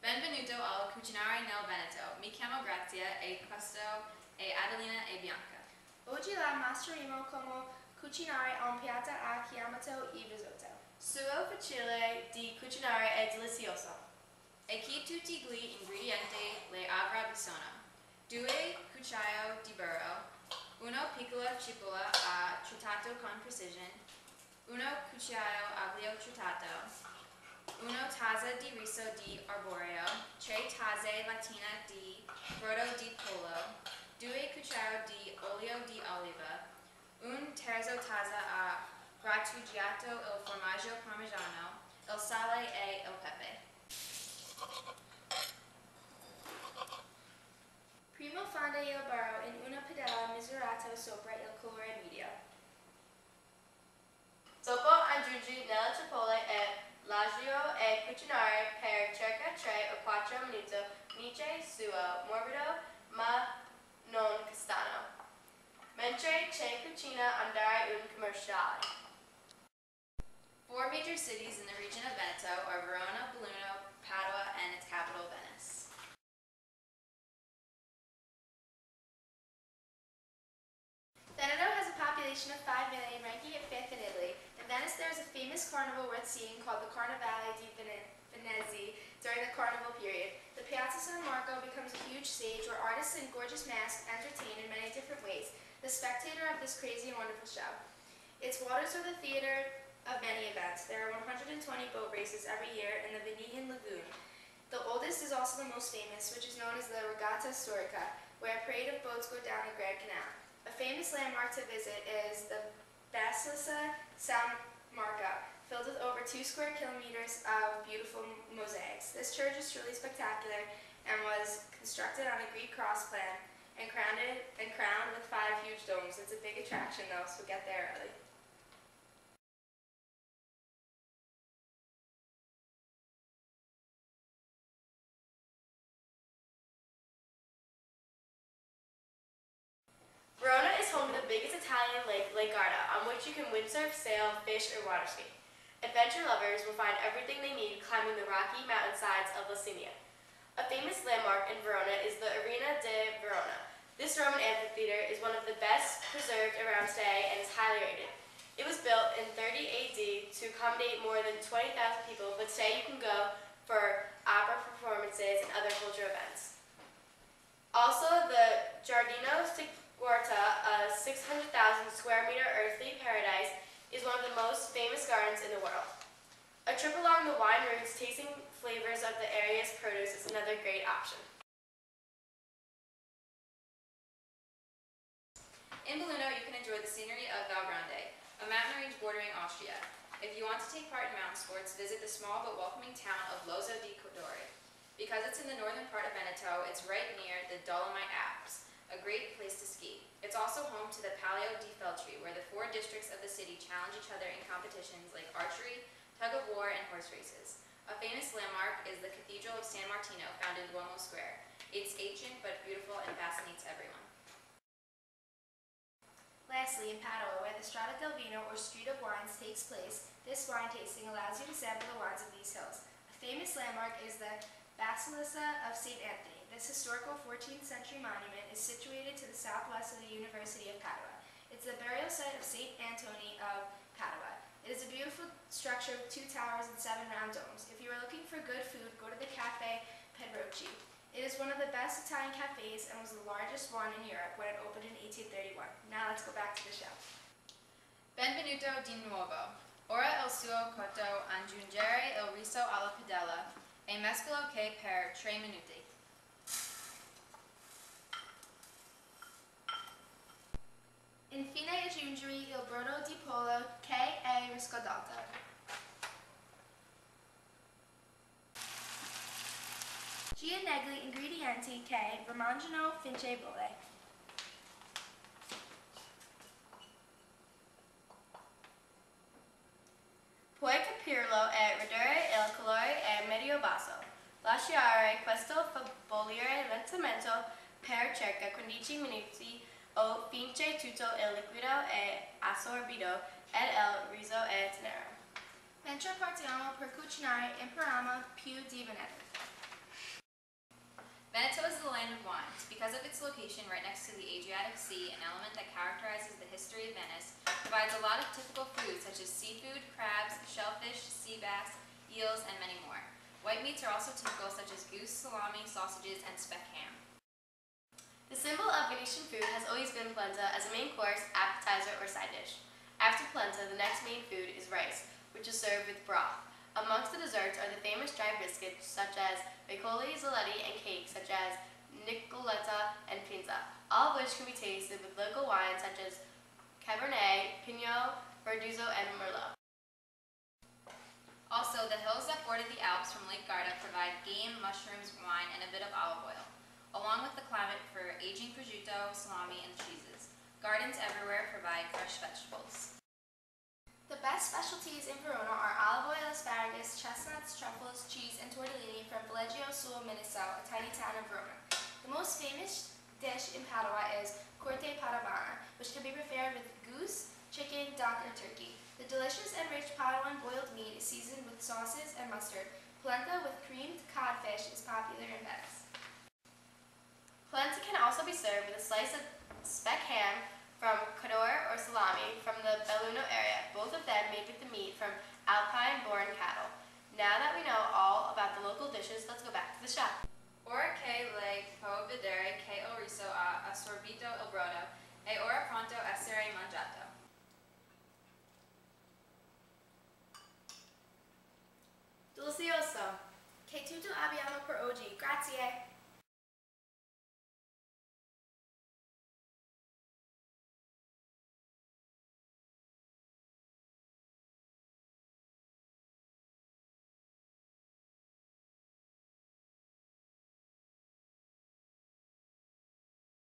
Benvenuto al cucinare nel Veneto. Mi chiamo Grazia e questo è Adelina e Bianca. Oggi la mostreremo come cucinare un piatto chiamato il risotto. Suo facile di cucinare è delizioso. E chi tutti gli ingredienti le avrà bisogno? 2 cucchiai di burro, 1 piccola cipolla tritato con precision, 1 cucchiaio aglio tritato, 1 tazza di riso di arborio, 3 tazze latine di brodo di pollo, 2 cucchiai di olio di oliva, 1 terzo tazza grattugiato il formaggio parmigiano, il sale e il pepe. Prima fonde il burro in una padella misurata sopra il colore medio. Dopo aggiungi nella cipolla e l'aglio e cucinare per circa 3 o 4 minuti finché sia morbido ma non castano. Mentre c'è cucina andare un commerciale. 4 major cities in the region of Veneto are Verona, Belluno, Padua, and its capital, Venice. Veneto has a population of 5 million, ranking it 5th in Italy. In Venice, there is a famous carnival worth seeing called the Carnevale di Venezia during the carnival period. The Piazza San Marco becomes a huge stage where artists in gorgeous masks entertain in many different ways, the spectator of this crazy and wonderful show. Its waters are the theater of many events. There are 120 boat races every year in the Venetian lagoon. The oldest is also the most famous, which is known as the Regatta Storica, where a parade of boats go down the Grand Canal. A famous landmark to visit is the Basilica San Marco, filled with over 2 square kilometers of beautiful mosaics. This church is truly spectacular and was constructed on a Greek cross plan and crowned with 5 huge domes. It's a big attraction though, so get there early. Verona is home to the biggest Italian lake, Lake Garda, on which you can windsurf, sail, fish, or water ski. Adventure lovers will find everything they need climbing the rocky mountainsides of Lacinia. A famous landmark in Verona is the Arena de Verona. This Roman amphitheater is one of the best preserved around today and is highly rated. It was built in 30 AD to accommodate more than 20,000 people, but today you can go for opera performances and other cultural events. Also, the Giardino Sigorta, a 600,000 square meter earthly paradise, is one of the most famous gardens in the world. A trip along the wine routes, tasting flavors of the area's produce is another great option. In Belluno, you can enjoy the scenery of Val Grande, a mountain range bordering Austria. If you want to take part in mountain sports, visit the small but welcoming town of Lozzo di Cadore. Because it's in the northern part of Veneto, it's right near the Dolomite Alps, a great place to ski. It's also home to the Palio di Feltri, where the 4 districts of the city challenge each other in competitions like archery, tug-of-war, and horse races. A famous landmark is the Cathedral of San Martino, found in Duomo Square. It's ancient but beautiful and fascinates everyone. Lastly, in Padua, where the Strada del Vino, or Street of Wines, takes place, this wine tasting allows you to sample the wines of these hills. A famous landmark is the Basilica of St. Anthony. This historical 14th century monument is situated to the southwest of the University of Padua. It's the burial site of St. Antony of Padua. It is a beautiful structure with 2 towers and 7 round domes. If you are looking for good food, go to the Cafe Pedrocchi. It is one of the best Italian cafes and was the largest one in Europe when it opened in 1831. Now let's go back to the show. Benvenuto di nuovo. Ora il suo cotto aggiungere il riso alla padella e mescolo che per 3 minuti. Infine aggiungere il brodo di pollo che è riscaldato. Negli ingredienti che rimangono finché bolle. Puoi capirlo e ridurre il calore a medio basso. Lasciare questo bollire lentamente per circa 15 minuti o finché tutto il liquido è assorbito ed il riso è tenero. Mentre partiamo per cucinare impariamo più di Veneto. Veneto is the land of wines. Because of its location right next to the Adriatic Sea, an element that characterizes the history of Venice, provides a lot of typical foods such as seafood, crabs, shellfish, sea bass, eels, and many more. White meats are also typical such as goose, salami, sausages, and speck ham. The symbol of Venetian food has always been polenta as a main course, appetizer, or side dish. After polenta, the next main food is rice, which is served with broth. Amongst the desserts are the famous dry biscuits such as Piccoli, Zaletti, and cakes such as Nicoletta and Pinza, all of which can be tasted with local wines such as Cabernet, Pinot, Verduzzo, and Merlot. Also, the hills that border the Alps from Lake Garda provide game, mushrooms, wine, and a bit of olive oil, along with the climate for aging prosciutto, salami, and cheeses. Gardens everywhere provide fresh vegetables. The best specialties in Verona are olive oil, asparagus, chestnuts, truffles, cheese, and tortellini from Villaggio sul Mincio, a tiny town in Verona. The most famous dish in Padua is corte padavana, which can be prepared with goose, chicken, duck, or turkey. The delicious and rich Paduan boiled meat is seasoned with sauces and mustard. Polenta with creamed codfish is popular in Venice. Polenta can also be served with a slice of speck ham from Cadore or salami from the Belluno area, both of them made with the meat from Alpine-born cattle. Now that we know all about the local dishes, let's go back to the shop. Ora che le può vedere che il riso ha assorbito il brodo e ora pronto a essere mangiato. Delicioso! Che tutto abbiamo per oggi. Grazie!